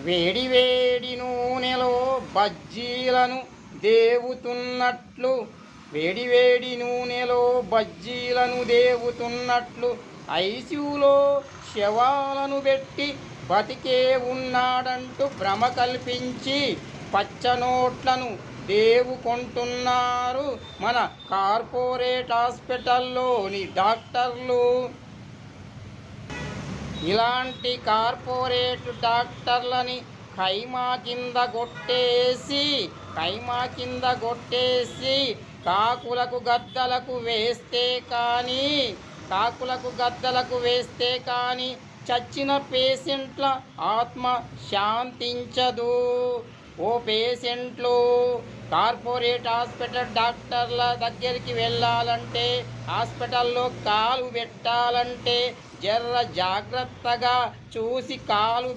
వేడి వేడి నూనెలో బజ్జీలను దేవుతున్నట్లు, వేడి వేడి నూనెలో బజ్జీలను దేవుతున్నట్లు ఐసీయూలో శవాలను పెట్టి బతికే ఉన్నాడంటూ భ్రమ కల్పించి పచ్చనోట్లను దేవుకుంటున్నారు మన కార్పొరేట్ హాస్పిటల్లోని డాక్టర్లు. ఇలాంటి కార్పొరేట్ డాక్టర్లని ఖైమా కింద కొట్టేసి కాకులకు గద్దలకు వేస్తే కానీ చచ్చిన పేషెంట్ల ఆత్మ శాంతించదు. ఓ పేషెంట్లు, కార్పొరేట్ హాస్పిటల్ డాక్టర్ల దగ్గరికి వెళ్ళాలంటే, హాస్పిటల్లో కాలు పెట్టాలంటే జర్ర జాగ్రత్తగా చూసి కాలు